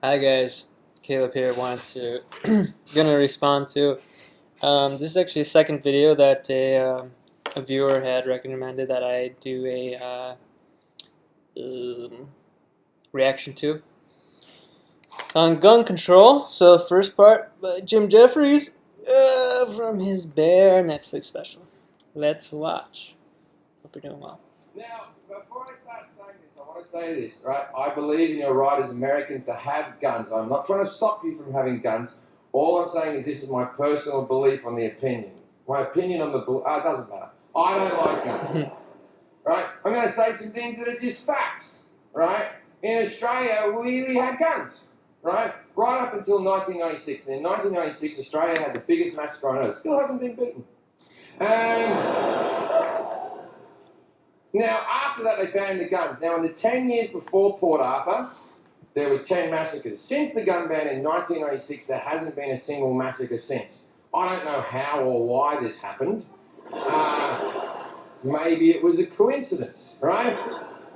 Hi guys, Caleb here. Wanted to gonna respond to this is actually a second video that a viewer had recommended that I do a reaction to on gun control. So first part by Jim Jeffries from his Bear Netflix special. Let's watch. Hope you're doing well. Now, before I start saying this, I want to say this, right? I believe in your right as Americans to have guns. I'm not trying to stop you from having guns. All I'm saying is this is my personal belief on the opinion. My opinion on the it doesn't matter. I don't like guns, right? I'm going to say some things that are just facts, right? In Australia, we had guns, right? Right up until 1996. And in 1996, Australia had the biggest massacre on earth. Still hasn't been beaten. Now, after that, they banned the guns. Now, in the 10 years before Port Arthur, there was 10 massacres. Since the gun ban in 1996, there hasn't been a single massacre since. I don't know how or why this happened. Maybe it was a coincidence, right?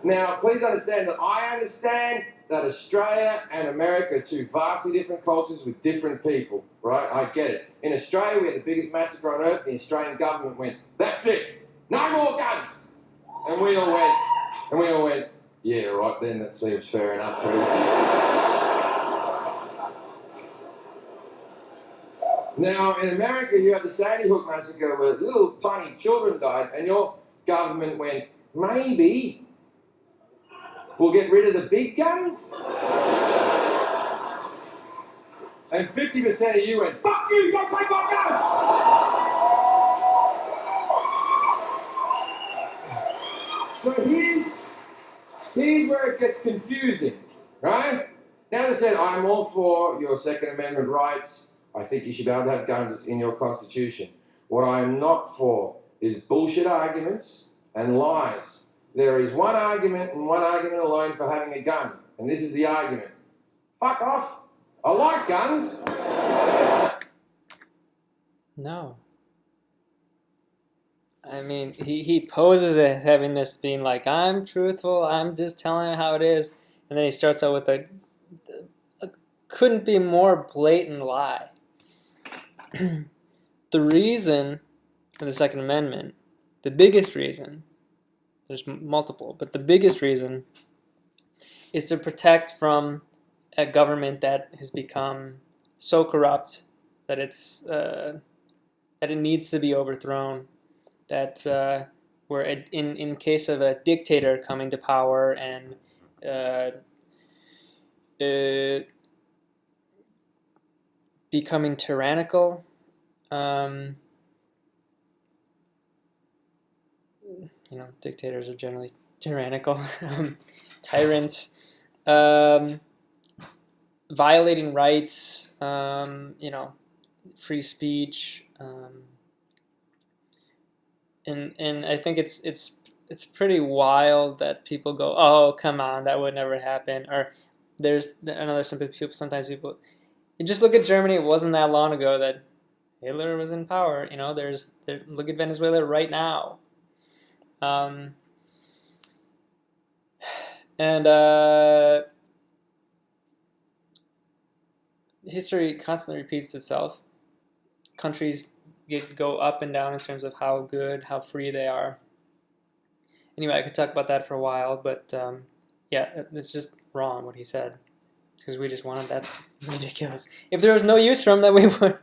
Now, please understand that I understand that Australia and America are two vastly different cultures with different people, right? I get it. In Australia, we had the biggest massacre on earth. The Australian government went, that's it, no more guns. And we all went, yeah, right then, that seems fair enough. Now, in America, you had the Sandy Hook massacre where little tiny children died, and your government went, maybe we'll get rid of the big guns? And 50% of you went, fuck you, don't take my guns! So here's where it gets confusing, right? Now, as I said, I'm all for your Second Amendment rights. I think you should be able to have guns. It's in your Constitution. What I'm not for is bullshit arguments and lies. There is one argument and one argument alone for having a gun, and this is the argument. Fuck off. I like guns. No. I mean, he poses as having this being like, I'm truthful, I'm just telling it how it is. And then he starts out with a couldn't be more blatant lie. The reason for the Second Amendment, the biggest reason, there's multiple, but the biggest reason is to protect from a government that has become so corrupt that that it needs to be overthrown. That where in case of a dictator coming to power and becoming tyrannical, dictators are generally tyrannical, tyrants, violating rights, free speech. And I think it's pretty wild that people go, oh, come on, that would never happen. Or I know there's sometimes people, you just look at Germany. It wasn't that long ago that Hitler was in power. Look at Venezuela right now. And history constantly repeats itself. Countries go up and down in terms of how good, how free they are. Anyway, I could talk about that for a while, but yeah, it's just wrong what he said. Because we just wanted, that's ridiculous. If there was no use for him, then we would.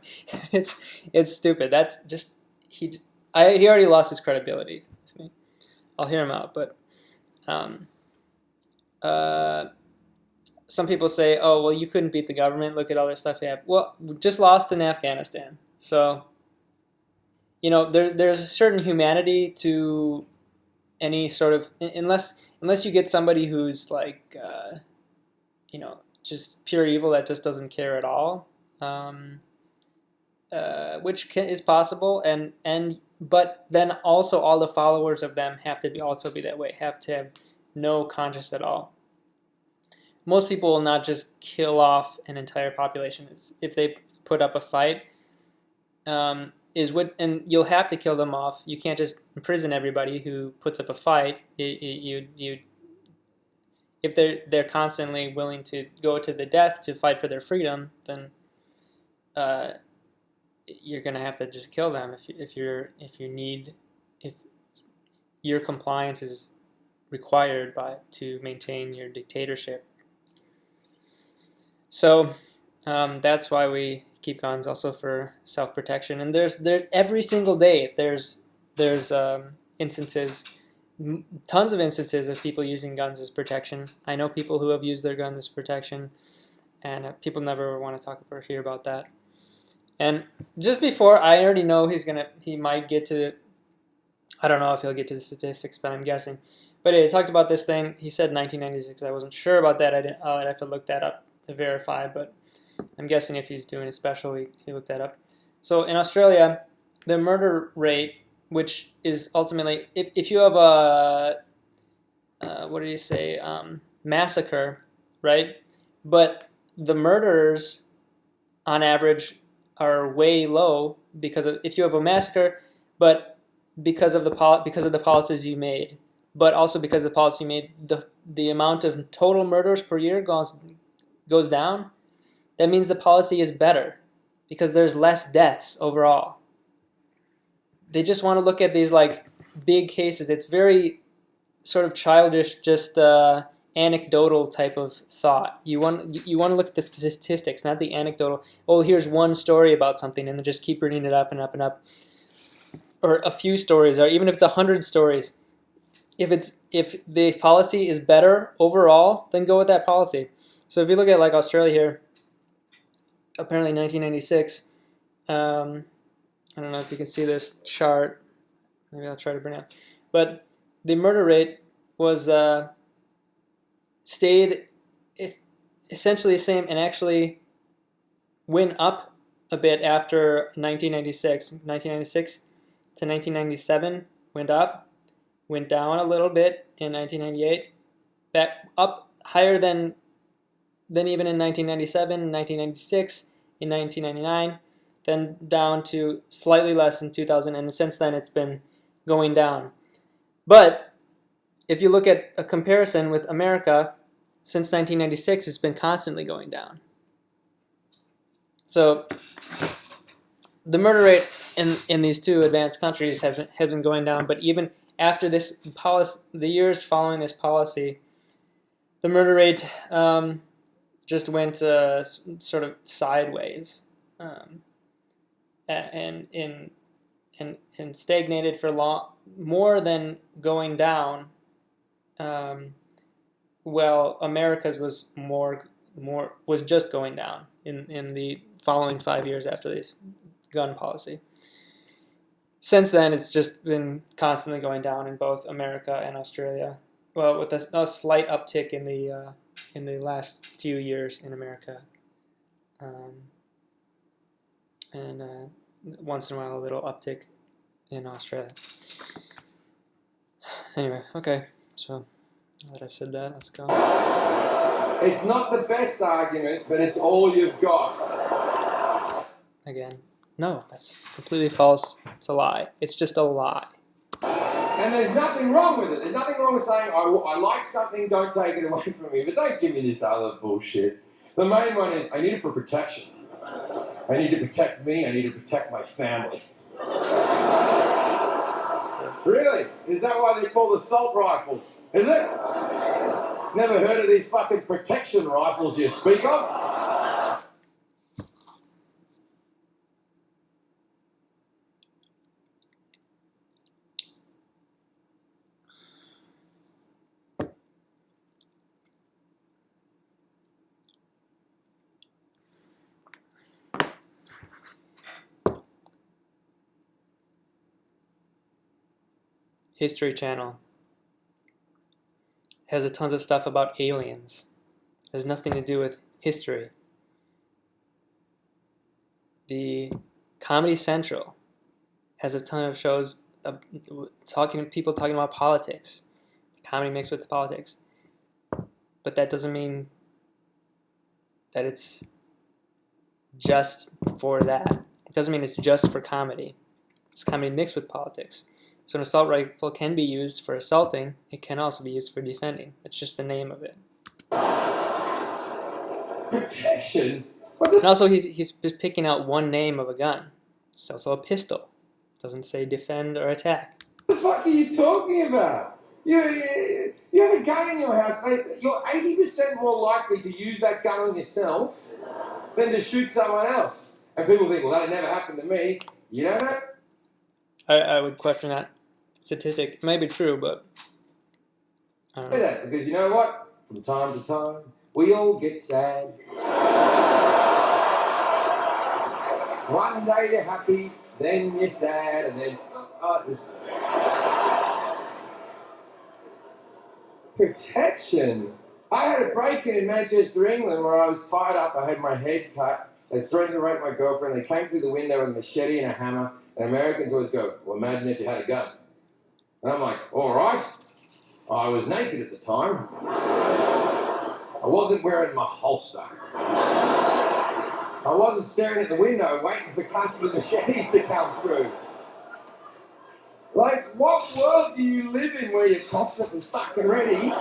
It's stupid. That's just he already lost his credibility to me. I'll hear him out, but some people say, oh, well, you couldn't beat the government. Look at all this stuff you have. Well, we just lost in Afghanistan, so there's a certain humanity to any sort of, unless you get somebody who's like just pure evil that just doesn't care at all, which is possible, but then also all the followers of them have to also be that way, have to have no conscience at all. Most people will not just kill off an entire population. If they put up a fight, and you'll have to kill them off. You can't just imprison everybody who puts up a fight. It if they're constantly willing to go to the death to fight for their freedom, then you're gonna have to just kill them if your compliance is required to maintain your dictatorship. So that's why we keep guns, also for self-protection. And every single day there's instances, tons of instances of people using guns as protection. I know people who have used their guns as protection, and people never want to talk or hear about that. And just before, I already know he might get to, I don't know if he'll get to the statistics, but I'm guessing. But he talked about this thing. He said 1996. I wasn't sure about that. I'd have to look that up to verify, but I'm guessing if he's doing a special, he looked that up. So in Australia, the murder rate, which is ultimately, if you have a, what did he say, massacre, right? But the murders, on average, are way low if you have a massacre, but because of the policies you made, but also because of the policy you made, the amount of total murders per year goes down. That means the policy is better because there's less deaths overall. They just want to look at these like big cases. It's very sort of childish, just anecdotal type of thought. You want to look at the statistics, not the anecdotal. Oh, here's one story about something, and then just keep reading it up and up and up. Or a few stories, or even if it's 100 stories. If the policy is better overall, then go with that policy. So if you look at like Australia here, apparently 1996. I don't know if you can see this chart. Maybe I'll try to bring it up. But the murder rate was stayed essentially the same and actually went up a bit after 1996. 1996 to 1997 went up, went down a little bit in 1998, back up higher than even in 1997, 1996, in 1999, then down to slightly less in 2000, and since then it's been going down. But if you look at a comparison with America, since 1996, it's been constantly going down. So the murder rate in these two advanced countries have been going down, but even after this policy, the years following this policy, the murder rate just went sort of sideways, and stagnated for more than going down. Well, America's was was just going down in the following 5 years after this gun policy. Since then, it's just been constantly going down in both America and Australia. Well, with a slight uptick in the last few years in America, and once in a while a little uptick in Australia. Anyway, okay, so now that I've said that, let's go. It's not the best argument, but it's all you've got. Again, no, that's completely false. It's a lie. It's just a lie. And there's nothing wrong with it. There's nothing wrong with saying, I like something, don't take it away from me. But don't give me this other bullshit. The main one is, I need it for protection. I need to protect me. I need to protect my family. Really? Is that why they call assault rifles? Is it? Never heard of these fucking protection rifles you speak of? History Channel has a tons of stuff about aliens. It has nothing to do with history. The Comedy Central has a ton of shows people talking about politics, comedy mixed with politics. But that doesn't mean that it's just for that. It doesn't mean it's just for comedy. It's comedy mixed with politics. So an assault rifle can be used for assaulting. It can also be used for defending. It's just the name of it. Protection? And also, he's just picking out one name of a gun. It's also a pistol. It doesn't say defend or attack. What the fuck are you talking about? You have a gun in your house, mate. You're 80% more likely to use that gun on yourself than to shoot someone else. And people think, well, that never happened to me. You know that? I would question that statistic. It may be true, but I don't know. Say that, because you know what? From time to time, we all get sad. One day you're happy, then you're sad, and then protection. I had a break-in in Manchester, England, where I was tied up. I had my head cut. They threatened to rape my girlfriend. They came through the window with a machete and a hammer. And Americans always go, well, imagine if you had a gun. And I'm like, all right. I was naked at the time. I wasn't wearing my holster. I wasn't staring at the window waiting for cunts with machetes to come through. Like, what world do you live in where you're constantly fucking ready?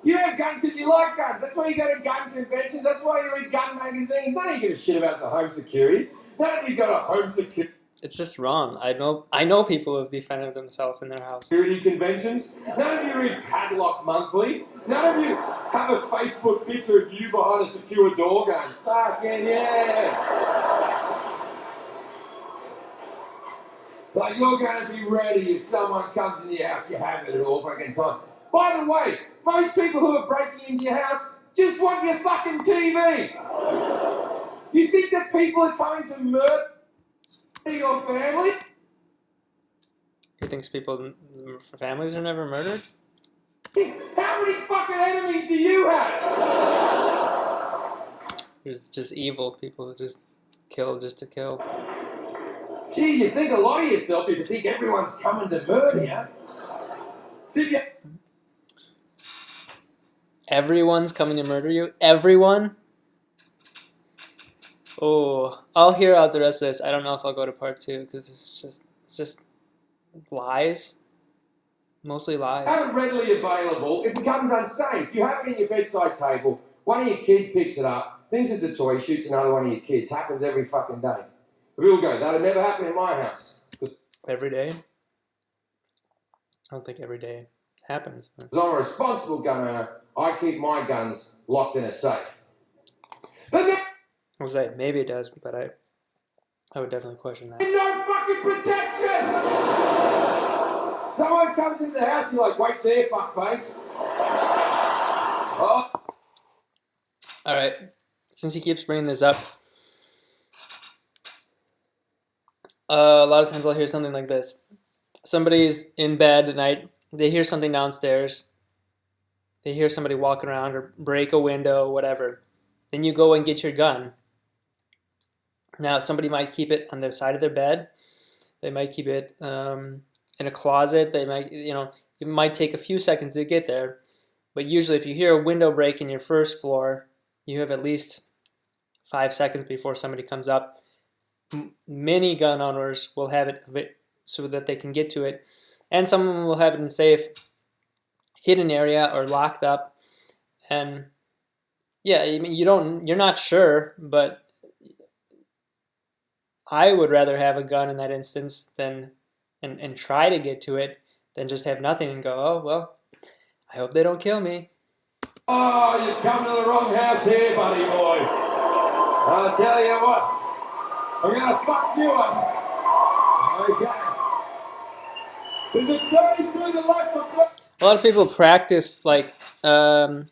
You have guns because you like guns. That's why you go to gun conventions. That's why you read gun magazines. None of you give a shit about the home security. None of you got a home security. It's just wrong. I know people who have defended themselves in their house. Security conventions. None of you read Padlock Monthly. None of you have a Facebook picture of you behind a secure door going, fucking yeah. Like you're going to be ready if someone comes into your house, you have it at all fucking time. By the way, most people who are breaking into your house just want your fucking TV. You think that people are coming to murder your family? He thinks families are never murdered? How many fucking enemies do you have? There's just evil people who just kill just to kill. Geez, you think a lot of yourself if you think everyone's coming to murder you. Everyone's coming to murder you? Everyone? Oh, I'll hear out the rest of this. I don't know if I'll go to part 2 because it's just lies. Mostly lies. Have it readily available. It becomes unsafe. You have it in your bedside table. One of your kids picks it up, thinks it's a toy, shoots another one of your kids. Happens every fucking day. People go, that'll never happen in my house. Every day? I don't think every day happens. Because I'm a responsible gun owner, I keep my guns locked in a safe. I was like, maybe it does, but I would definitely question that. No fucking protection! Someone comes into the house, you're like, wait there, fuckface. Oh. Alright, since he keeps bringing this up, a lot of times I'll hear something like this. Somebody's in bed at night, they hear something downstairs, they hear somebody walk around or break a window, whatever. Then you go and get your gun. Now, somebody might keep it on the side of their bed. They might keep it in a closet. They might, it might take a few seconds to get there. But usually if you hear a window break in your first floor, you have at least 5 seconds before somebody comes up. Many gun owners will have it so that they can get to it. And some of them will have it in a safe, hidden area or locked up. And yeah, I mean, you're not sure, but I would rather have a gun in that instance than and try to get to it than just have nothing and go, oh, well, I hope they don't kill me. Oh, you've come to the wrong house here, buddy boy. I'll tell you what, I'm going to fuck you up. Okay. There's a 30 through the left of A lot of people practice, like, if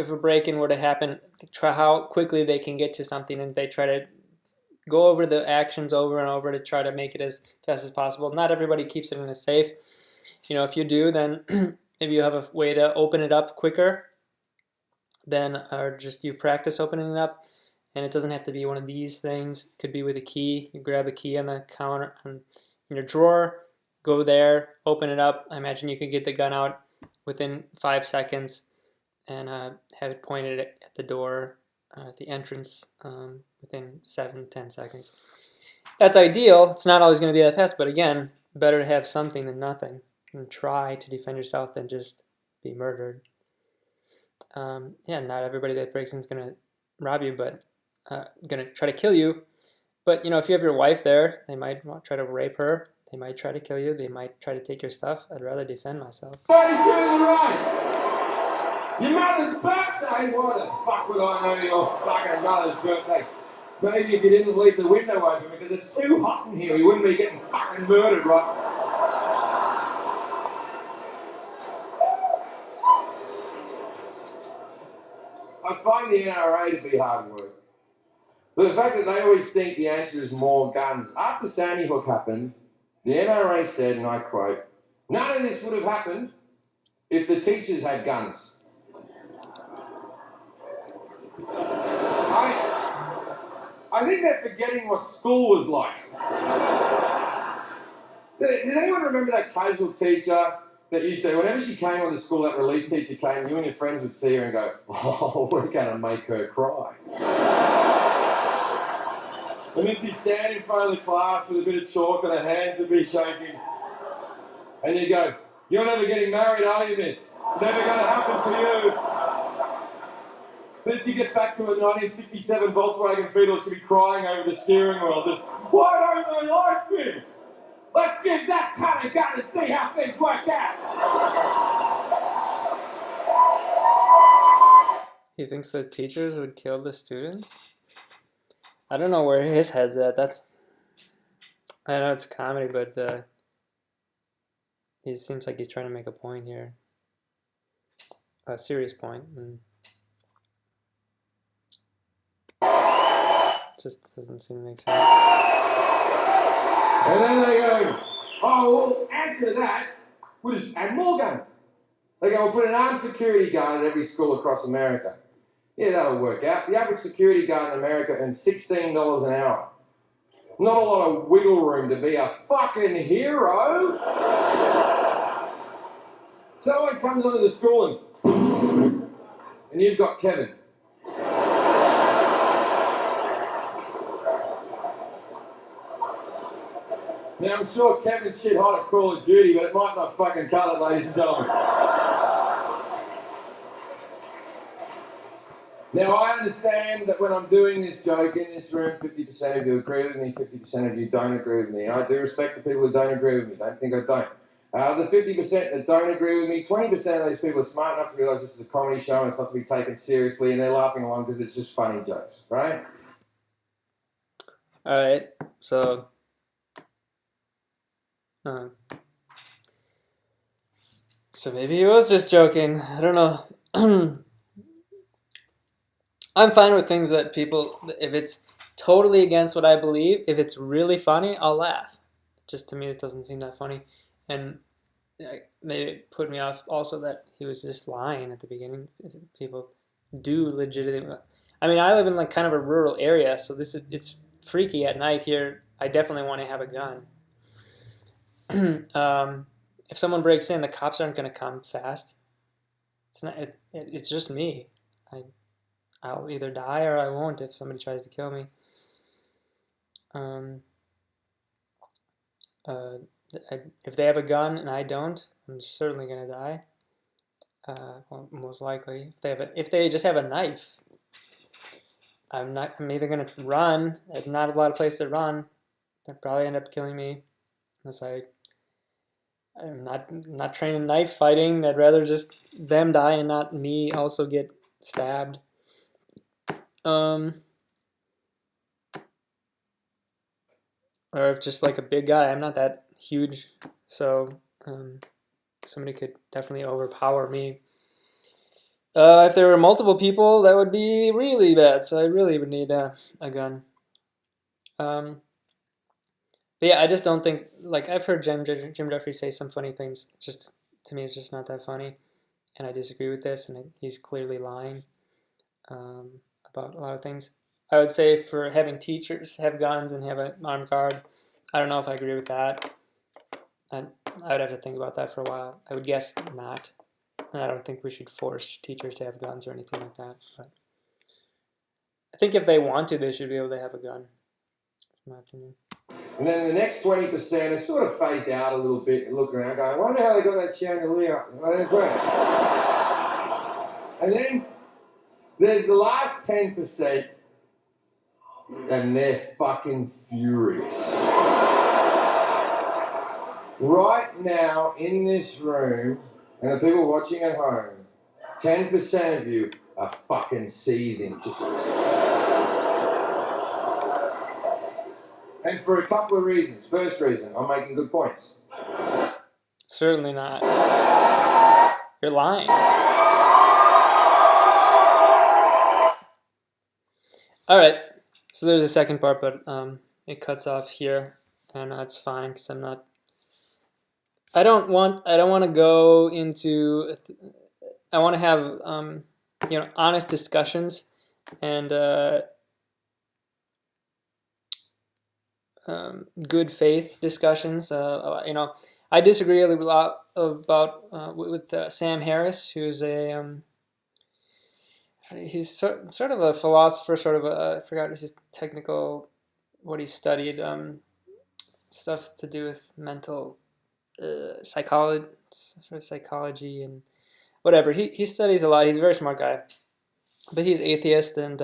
a break-in were to happen, try how quickly they can get to something, and they try to go over the actions over and over to try to make it as fast as possible. Not everybody keeps it in a safe. If you do, then if you have a way to open it up quicker, then or just you practice opening it up, and it doesn't have to be one of these things. It could be with a key. You grab a key on the counter in your drawer, go there, open it up. I imagine you could get the gun out within 5 seconds and have it pointed at the door, at the entrance, within 7-10 seconds. That's ideal. It's not always going to be that fast, but again, better to have something than nothing. and try to defend yourself than just be murdered. Yeah, not everybody that breaks in is gonna rob you, but gonna try to kill you. But if you have your wife there, they might try to rape her. They might try to kill you. They might try to take your stuff. I'd rather defend myself. 32 to the right. Your mother's birthday? Why the fuck would I know your fucking mother's birthday? Maybe if you didn't leave the window open because it's too hot in here, you wouldn't be getting fucking murdered, right? I find the NRA to be hard work. But the fact that they always think the answer is more guns. After Sandy Hook happened, the NRA said, and I quote, "None of this would have happened if the teachers had guns." I think they're forgetting what school was like. Does anyone remember that casual teacher that used to, whenever she came on to school, that relief teacher came, you and your friends would see her and go, "Oh, we're going to make her cry." And then she'd stand in front of the class with a bit of chalk and her hands would be shaking. And you'd go, "You're never getting married, are you, miss? It's never going to happen for you." Then she gets back to a 1967 Volkswagen Beetle, she'd be crying over the steering wheel, just, "Why don't they like me? Let's give that kind of gun and see how things work out." He thinks the teachers would kill the students? I don't know where his head's at. I know it's comedy, but he seems like he's trying to make a point here. A serious point. And just doesn't seem to make sense. And then they go, "Oh, well, answer that, we'll just add more guns." They go, "We'll put an armed security guard at every school across America." Yeah, that'll work out. The average security guard in America earns $16 an hour. Not a lot of wiggle room to be a fucking hero. Someone comes onto the school and you've got Kevin. Now, I'm sure Kevin's shit hot at Call of Duty, but it might not fucking cut it, ladies and gentlemen. Now, I understand that when I'm doing this joke in this room, 50% of you agree with me, 50% of you don't agree with me. And I do respect the people who don't agree with me. Don't think I don't. The 50% that don't agree with me, 20% of those people are smart enough to realise this is a comedy show and it's not to be taken seriously, and they're laughing along because it's just funny jokes, right? All right, so maybe he was just joking. I don't know. I'm fine with things that people, if it's totally against what I believe, if it's really funny, I'll laugh. Just to me, it doesn't seem that funny. And maybe it put me off also that he was just lying at the beginning. People do legitimately. I mean, I live in like kind of a rural area, so it's freaky at night here. I definitely want to have a gun. If someone breaks in, the cops aren't going to come fast. It's not. It's just me. I'll either die or I won't if somebody tries to kill me. If they have a gun and I don't, I'm certainly gonna die. Well, most likely. If they just have a knife, I'm either gonna run. There's not a lot of place to run. They'll probably end up killing me, unless I'm not trained in knife fighting. I'd rather just them die and not me also get stabbed. Or if just like a big guy, I'm not that huge, so somebody could definitely overpower me. If there were multiple people, that would be really bad, so I really would need a gun. But yeah, I just don't think, like, I've heard Jim Jeffries say some funny things. Just, to me, it's just not that funny, and I disagree with this, and he's clearly lying about a lot of things. I would say for having teachers have guns and have an armed guard, I don't know if I agree with that. I would have to think about that for a while. I would guess not. And I don't think we should force teachers to have guns or anything like that. But I think if they want to, they should be able to have a gun, in my opinion. And then the next 20% are sort of phased out a little bit and look around going, I wonder how they got that chandelier. And then there's the last 10%, and they're fucking furious. Right now, in this room, and the people watching at home, 10% of you are fucking seething. And for a couple of reasons. First reason, I'm making good points. Certainly not. You're lying. All right. So there's a second part, but it cuts off here, and that's fine because I'm not. I don't want to go into. I want to have honest discussions and good faith discussions. I disagree a lot about with Sam Harris, who's he's sort of a philosopher, sort of I forgot his technical what he studied, stuff to do with mental psychology and whatever. He studies a lot. He's a very smart guy, but he's atheist, and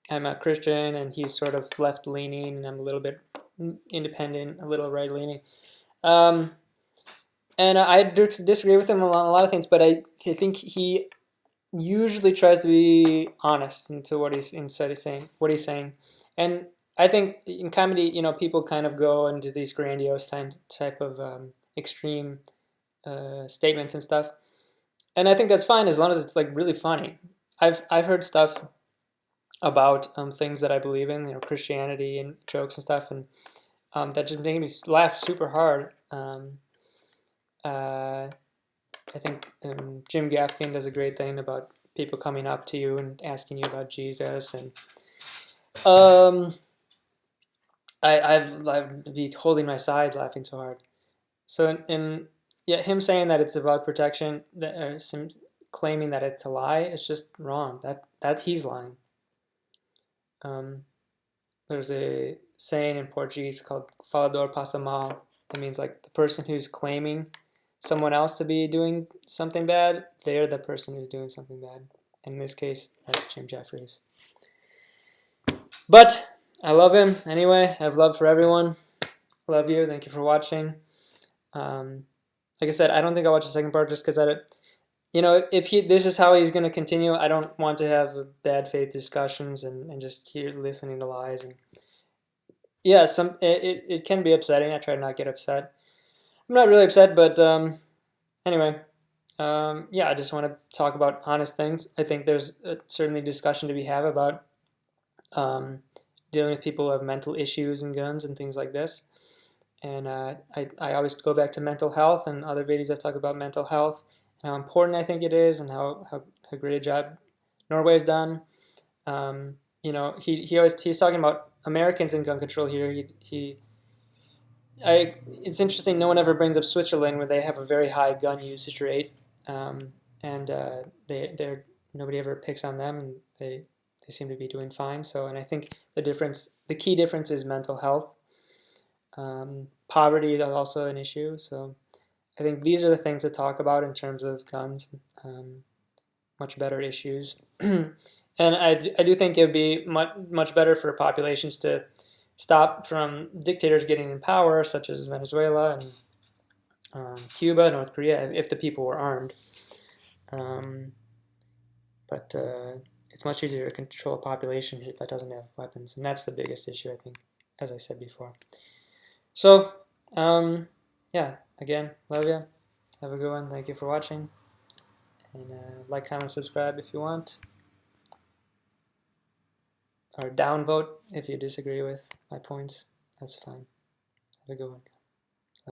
I'm a Christian, and he's sort of left leaning, and I'm a little bit independent, a little right leaning. And I disagree with him on a lot of things, but I think he usually tries to be honest into what he's saying. And I think in comedy, people kind of go into these grandiose type of extreme statements and stuff, and I think that's fine as long as it's like really funny. I've heard stuff about things that I believe in, Christianity and jokes and stuff, and that just made me laugh super hard. I think Jim Gaffigan does a great thing about people coming up to you and asking you about Jesus, and I've be holding my sides laughing so hard. So yeah, him saying that it's about protection, claiming that it's a lie, it's just wrong. That he's lying. There's a saying in Portuguese called "falador passa mal." It means like the person who's claiming someone else to be doing something bad, they're the person who's doing something bad. In this case, that's Jim Jeffries. But I love him anyway. I have love for everyone. Love you. Thank you for watching. Like I said, I don't think I'll watch the second part just because if this is how he's going to continue, I don't want to have bad faith discussions and just hear listening to lies. And yeah, it can be upsetting. I try to not get upset. I'm not really upset, but anyway, yeah, I just want to talk about honest things. I think there's certainly discussion to be had about dealing with people who have mental issues and guns and things like this. And I always go back to mental health, and other videos I talk about mental health and how important I think it is, and how great a job Norway's done. He's talking about Americans in gun control here. It's interesting. No one ever brings up Switzerland, where they have a very high gun usage rate, and nobody ever picks on them, and they seem to be doing fine. So, and I think the key difference is mental health. Poverty is also an issue. So, I think these are the things to talk about in terms of guns. Much better issues, and I do think it would be much better for populations to stop from dictators getting in power, such as Venezuela and Cuba, North Korea, if the people were armed. But it's much easier to control a population that doesn't have weapons, and that's the biggest issue, I think, as I said before. So, yeah, again, love you. Have a good one. Thank you for watching. And like, comment, subscribe if you want. Or downvote if you disagree with my points. That's fine. Have a good one.